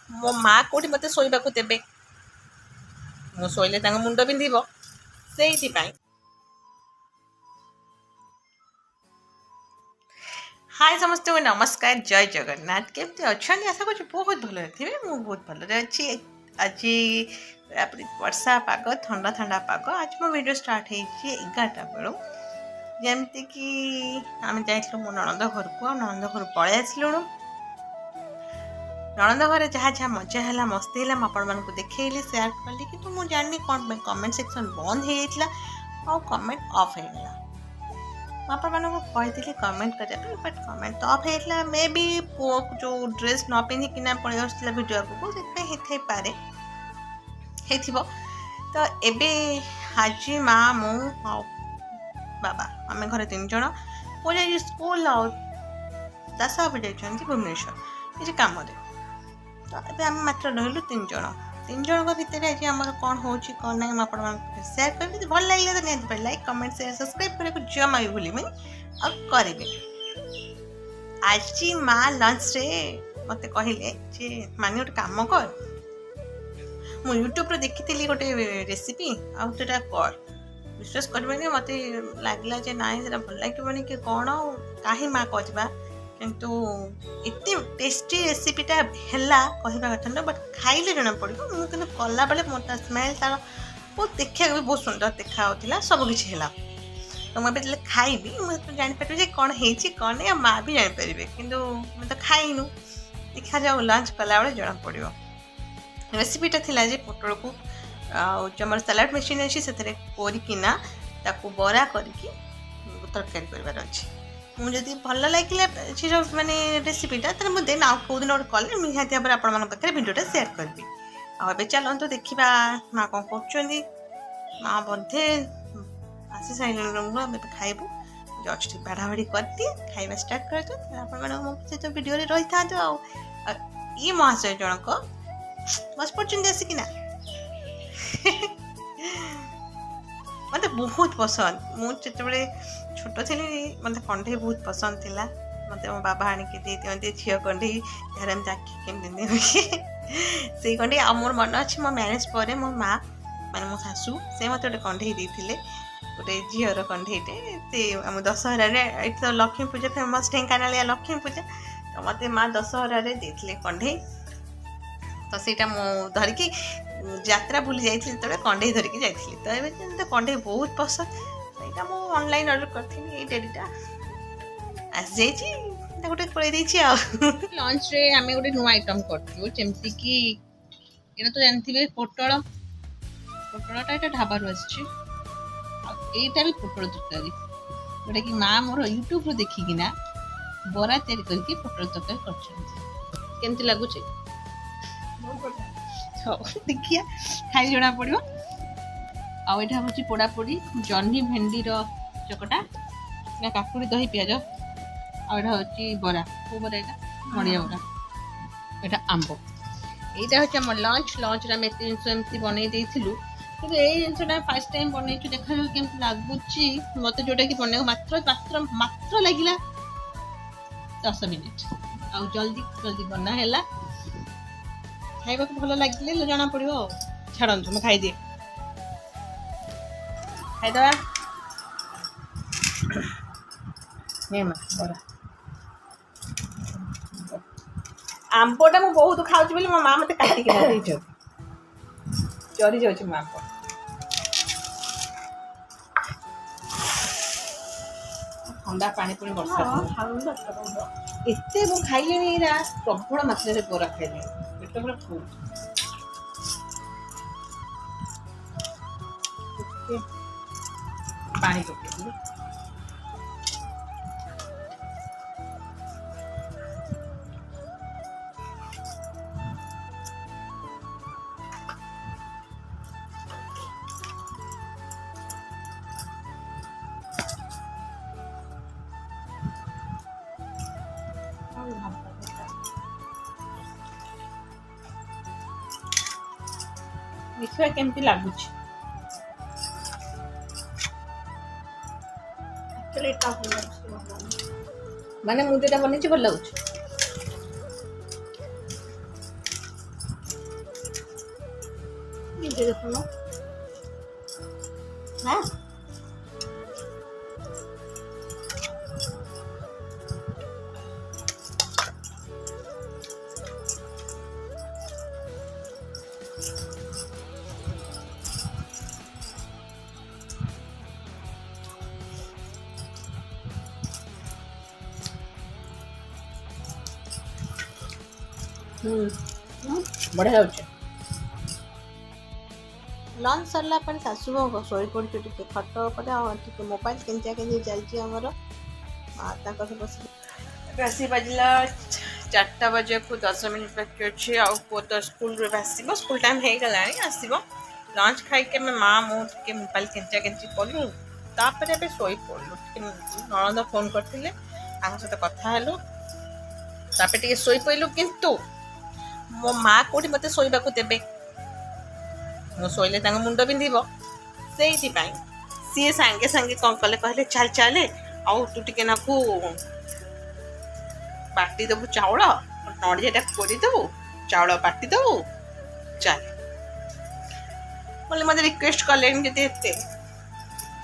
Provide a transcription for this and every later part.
मो माँ कौटी मत शोवाक देवे मु शोले मुंड पिंधिब से हाय समस्त को नमस्कार जय जगन्नाथ केमती अच्छा आशा कर बहुत भल थे मुझे बहुत भल अच्छी आज वर्षा पाग ठंडा ठंडा पाग आज मो वीडियो स्टार्ट हो 11टा बेलू जमती कि आम जाइलु मो ननद घर को ननद घर पलि आसलु ननद घर जहाँ जहाँ मजा है मस्ती है आपण मानक देखली सेयार कली कि मुझे जानी कौन कमेंट सेक्शन बंद हो जाता और कमेंट ऑफ हो आप कही कमेंट करने बट कमेंट तो ऑफ होता मे बी पुओ जो ड्रेस न पिंधिकिना पलि आसला वीडियो आगू से पारे तो एबे हाजी माँ मु बाबा आम घर 3 जन पुओ जाए स्कूल दास बाबू जाइए भुवनेश्वर किसी कम तो ये आम मात्र रही 3 जन भितर आज आम कौन हो कौन ना आप सेयार करेंगे भल लगे तो निहत लाइक कमेंट शेयर सब्सक्राइब करने को जमा भी भूल और करेंगे आज माँ लंच रे मत कहले जे मानी गोटे कम कर मु यूट्यूब रे देखी गोटे रेसिपी आटा कर विश्वास करें मत लगे ना भल लगे कि कौन कहीं माँ कहवा किंतु एत टेस्टी रेसिपीटा है कहवा कथा ना बट खाइले जना पड़ो मुझे कला बेले मोटा स्मेल तार बहुत देखा भी बहुत सुंदर देखा सब किसी है तो मुझे खाइबी मुझे जापर कौन है कौन या माँ भी जापर कि मैं तो खाइनु देखा जाओ लंच कला बेले जना पड़ो रेसिपीटा थिला जे पोटल को जमर सलाड मेसीन अच्छी से कोरिकिना ताकू बरा करके तरकारी कर अच्छी मुझे भल लगे माने रेसिपीटा तो मुझे देन आउ कौ दिन गोटे कले निहाती भाव आप भिडियोटा सेयार करी अब चलते देखा माँ कौन कर माँ बधे आसी सारे खाइबू जस्ट बाढ़ा बाढ़ी करदिए खाଇବା स्टार्ट कर मो सहित वीडियो रही था ये महाशय जनक बस पड़ते आसिकिना मत बहुत पसंद मुझे छोट थी मत कंढे बहुत पसंद थी मत मो बाबा आणिक दे झील कंढे यार आम चाखी से कंढे आ मोर मन अच्छे मो मैरेज पर मो माँ माने मो शाशु से मत गोटे कंढे देते गोटे झीर कंढेटे से आम दशहर तो लक्ष्मी पूजा फेमस ढेंकानालिया लक्ष्मी पूजा तो मत माँ दशहर देते कंढे तो सीटा मु धरिकी यात्रा भूली जाइए कंढे धरिकी जाइए तो ये कंढे बहुत पसंद यहाँ मुझे ऑनलाइन ऑर्डर करी डेरीटा आसी जा गोटे पड़े लंच रे आम गोटे नुआ आइटम करमती कि ये तो जानते पोटल पोटलटा ढाबार आसटा भी पोटल तरकारी जोटा कि माँ मोर यूट्यूब देखिकिना बरा तैयारी करके पोटल तरकारी करमती लगुच देखिया खाई जना पड़ो आटा हूँ पोड़ापोड़ी जह्नी भेंडी चकटा ना काकुड़ी दही पिज आटा हूँ बरा को बरा यहाँ नड़िया बरा यहाँ आंब यहाँ हूँ आम लंच लंच आम एत जिन बनई देलु कि यही जिनसा फास्ट टाइम बनई देखा कमी लगुच मत जोटा कि बन मात्र मात्र मात्र लगे 10 मिनिट आ जल्दी जल्दी बना है खाइबा भल लगे जना पड़ो छाड़ू मैं खाईदिए खाईदे आंबटा मुझे बहुत खाऊँ बोली मो माँ मत काटिक चरी जाऊँ माँ ठंडा पानी पुणी वर्षा एत खाइले प्रबल मात्रा बरा खाइले पेट पूरा फुल पानी पकेइली देखा केमती लगुच माने मुझे भल लगुच ଦେଖୁନ ନା ବଢ଼ିଆ ହେଉଛି। ଲଞ୍ଚ ସରିଲା ପରେ ଶାଶୁ ଶୋଇ ପଡ଼ୁଛୁ ଟିକେ ଖଟ ଉପରେ ଆଉ ଟିକେ ମୋବାଇଲ କେଞ୍ଚା କେଞ୍ଚି ଚାଲିଛି ଆମର ତାଙ୍କ ସହ ବସି ଆସି ବାଜିଲା 4ଟା ବାଜିବାକୁ 10 ମିନିଟ୍ ବାକି ଅଛି ଆଉ ପୁଅ ତ ସ୍କୁଲରୁ ଆସିବ ସ୍କୁଲ ଟାଇମ୍ ହେଇଗଲାଣି ଆସିବ ଲଞ୍ଚ ଖାଇକି ଆମେ ମା ମୁଁ ଟିକେ ମୋବାଇଲ କେଞ୍ଚା କେଞ୍ଚି କଲୁ ତାପରେ ଏବେ ଶୋଇ ପଡ଼ିଲୁ ଟିକେ ନଣନ୍ଦ ଫୋନ୍ କରିଥିଲେ ତାଙ୍କ ସହିତ କଥା ହେଲୁ ତାପରେ ଟିକେ ଶୋଇ ପଡ଼ିଲୁ କିନ୍ତୁ ମୋ ମା କୋଉଠି ମୋତେ ଶୋଇବାକୁ ଦେବେ ମୁଁ ଶୋଇଲେ ତାଙ୍କ ମୁଣ୍ଡ ବିନ୍ଧିବ ସେଇଥିପାଇଁ ସିଏ ସାଙ୍ଗେ ସାଙ୍ଗେ କ'ଣ କଲେ କହିଲେ ଚାଲ ଚାଲେ ଆଉ ତୁ ଟିକେ ନାକୁ ବାଟି ଦେବୁ ଚାଉଳ ନଡ଼ିଆଟା କୋରିଦେବୁ ଚାଉଳ ବାଟି ଦେବୁ ଚାଲ ବୋଲେ ମୋତେ ରିକ୍ୱେଷ୍ଟ କଲେଣି ଯଦି ଏତେ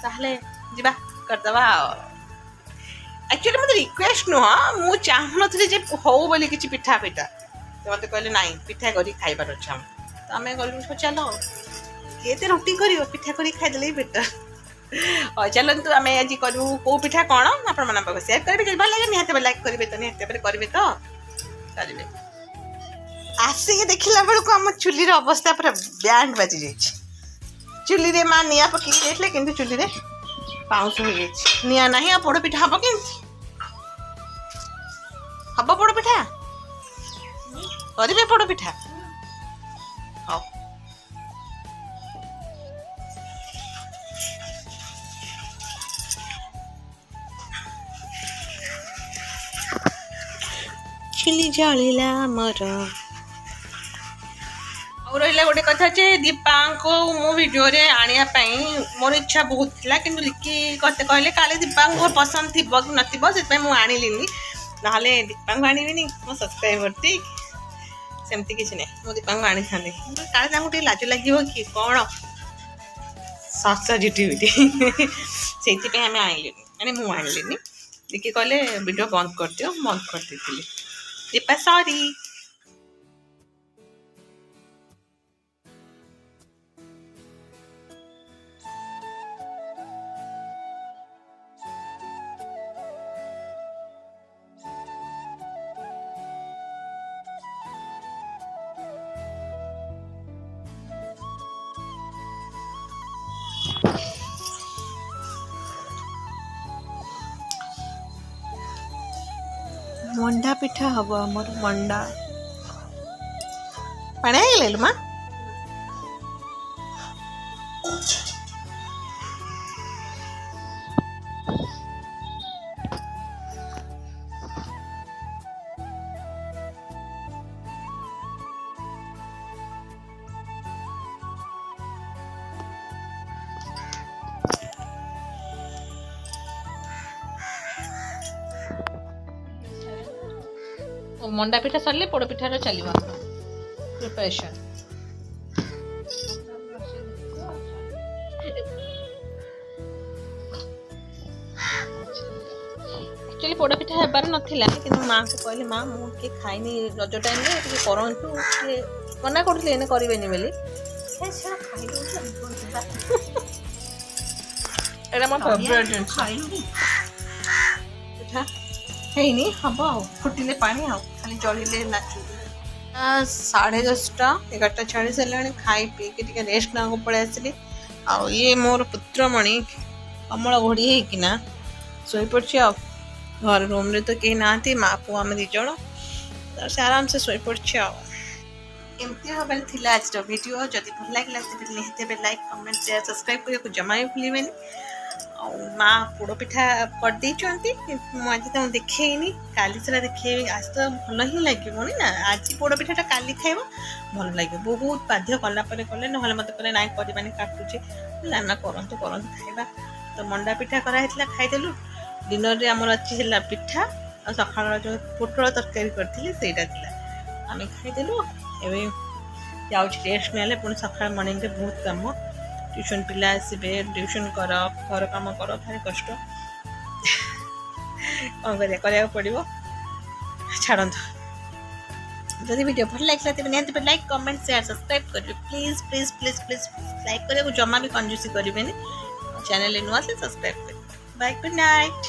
ତାହେଲେ ଯିବା କରିଦେବା ଆଉ ଆକ୍ଚୁଆଲି ମୋତେ ରିକ୍ୱେଷ୍ଟ ନୁହଁ ମୁଁ ଚାହୁଁନଥିଲି ଯେ ହଉ ବୋଲି କିଛି ପିଠା ସେ ମୋତେ କହିଲେ ନାଇଁ ପିଠା କରିକି ଖାଇବାର ଅଛି ଆମ ତ ଆମେ ଗଲୁ ଚାଲ କିଏ ଏତେ ରୁଟି କରିବ ପିଠା କରିକି ଖାଇଦେଲେ ବି ବେଟର ହଉ ଚାଲନ୍ତୁ ଆମେ ଆଜି କରିବୁ କେଉଁ ପିଠା କ'ଣ ଆପଣମାନଙ୍କ ପାଖକୁ ସେୟାର କରିବେ ଯଦି ଭଲ ଲାଗେ ନିହାତି ଲାଇକ୍ କରିବେ ତ ନିହାତି ଭାବରେ କରିବେ ତ କରିବେ ଆସିକି ଦେଖିଲା ବେଳକୁ ଆମ ଚୁଲିର ଅବସ୍ଥା ପୁରା ବ୍ୟାଣ୍ଡ ବାଜି ଯାଇଛି ଚୁଲିରେ ମା ନିଆଁ ପକେଇକି ଯାଇଥିଲେ କିନ୍ତୁ ଚୁଲିରେ ପାଉଁଶ ହୋଇଯାଇଛି ନିଆଁ ନାହିଁ ଆଉ ପୋଡ଼ପିଠା ହେବ କେମିତି ହେବ ପୋଡ଼ପିଠା କରିବେ ପୋଡ଼ପିଠା ହଉ ଚୁଲି ଜଳିଲା ଆମର ଆଉ ରହିଲା ଗୋଟେ କଥା ଯେ ଦୀପାଙ୍କୁ ମୁଁ ଭିଡ଼ିଓରେ ଆଣିବା ପାଇଁ ମୋର ଇଚ୍ଛା ବହୁତ ଥିଲା କିନ୍ତୁ ଲିକି କଥା କହିଲେ କାଳେ ଦୀପାଙ୍କୁ ପସନ୍ଦ ଥିବ କି ନଥିବ ସେଥିପାଇଁ ମୁଁ ଆଣିଲିନି ନହେଲେ ଦୀପାଙ୍କୁ ଆଣିବିନି ମୋ ସବସ୍କ୍ରାଇବର ସେମିତି କିଛି ନାହିଁ ମୁଁ ଦୀପାଙ୍କୁ ଆଣିଥାନ୍ତି କାଳେ ତାଙ୍କୁ ଟିକେ ଲାଜ ଲାଗିବ କି କ'ଣ ସଜିଟିଭିଟି ସେଇଥିପାଇଁ ଆମେ ଆଣିଲିନି ମାନେ ମୁଁ ଆଣିଲିନି ଲିକି କହିଲେ ଭିଡ଼ିଓ ବନ୍ଦ କରିଦିଅ ବନ୍ଦ କରିଦେଇଥିଲି ଦୀପା ସରି ମଣ୍ଡା ପିଠା ହବ ଆମର ମଣ୍ଡା ପାଣି ହେଇଗଲେ ମା ମଣ୍ଡା ପିଠା ସରିଲେ ପୋଡ଼ ପିଠାର ଚାଲିବ ପ୍ରିପାରେସନ୍ ଆକ୍ଚୁଆଲି ପୋଡ଼ ପିଠା ହେବାର ନଥିଲା କିନ୍ତୁ ମାଆଙ୍କୁ କହିଲେ ମା ମୁଁ ଟିକେ ଖାଇନି ରଜ ଟାଇମ୍ରେ ଟିକେ କରନ୍ତୁ ଟିକେ ମନା କରୁଥିଲେ ଏନେ କରିବେନି ବୋଲି ଏଇଟା ମୋ ଫେଭରେଟ୍ ଜିନିଷ ପିଠା ହେଇନି ହବ ଆଉ ଫୁଟିଲେ ପାଣି ଆଉ ଖାଲି ଜଳିଲେ ନାଚୁ 10:30 11:40 ହେଲାଣି ଖାଇ ପିଇକି ଟିକେ ରେଷ୍ଟ ନେବାକୁ ପଳେଇ ଆସିଲି ଆଉ ଇଏ ମୋର ପୁତ୍ରମଣି କମଳ ଘୋଡ଼ି ହେଇକିନା ଶୋଇପଡ଼ିଛି ଆଉ ଘର ରୁମ୍ରେ ତ କେହି ନାହାନ୍ତି ମା ପୁଅ ଆମେ 2 ଜଣ ସେ ଆରାମସେ ଶୋଇପଡ଼ିଛି ଆଉ ଏମିତି ଭାବରେ ଥିଲା ଆଜିର ଭିଡ଼ିଓ ଯଦି ଭଲ ଲାଗିଲା ତେବେ ନିହାତି ଭାବେ ଲାଇକ୍ କମେଣ୍ଟ ସେୟାର ସବସ୍କ୍ରାଇବ୍ କରିବାକୁ ଜମା ବି ଭୁଲିବେନି ଆଉ ମା ପୋଡ଼ ପିଠା କରିଦେଇଛନ୍ତି ମୁଁ ଆଜି ତାଙ୍କୁ ଦେଖେଇନି କାଲି ସେଟା ଦେଖେଇବି ଆଜି ତ ଭଲ ହିଁ ଲାଗିବନି ନା ଆଜି ପୋଡ଼ ପିଠାଟା କାଲି ଖାଇବ ଭଲ ଲାଗିବ ବହୁତ ବାଧ୍ୟ କଲା ପରେ କଲେ ନହେଲେ ମୋତେ କହିଲେ ନାଇଁ କରିବାନି କାଟୁଛି ନା କରନ୍ତୁ ଖାଇବା ତ ମଣ୍ଡା ପିଠା କରାହେଇଥିଲା ଖାଇଦେଲୁ ଦିନରେ ଆମର ଅଛି ହେଲା ପିଠା ଆଉ ସକାଳର ଯେଉଁ ପୋଟଳ ତରକାରୀ କରିଥିଲି ସେଇଟା ଥିଲା ଆମେ ଖାଇଦେଲୁ ଏବେ ଯାଉଛି ରେଷ୍ଟ ନେଲେ ପୁଣି ସକାଳ ମର୍ଣ୍ଣିଂରେ ବହୁତ କାମ ଟ୍ୟୁସନ୍ ପିଲା ଆସିବେ ଟ୍ୟୁସନ୍ କର ଘର କାମ କର ଭାରି କଷ୍ଟ କ'ଣ କରିବାକୁ ପଡ଼ିବ ଛାଡ଼ନ୍ତୁ ଯଦି ଭିଡ଼ିଓ ଭଲ ଲାଗିଲା ତେବେ ନିହାତି ଲାଇକ୍ କମେଣ୍ଟ ସେୟାର ସବସ୍କ୍ରାଇବ୍ କରିବେ please please please please like କରିବାକୁ ଜମା ବି କଞ୍ଜୁସି କରିବେନି ଚ୍ୟାନେଲରେ ନୂଆ ଆସିଲେ ସବସ୍କ୍ରାଇବ୍ କରିବେ ବାଏ ଗୁଡ୍ ନାଇଟ୍।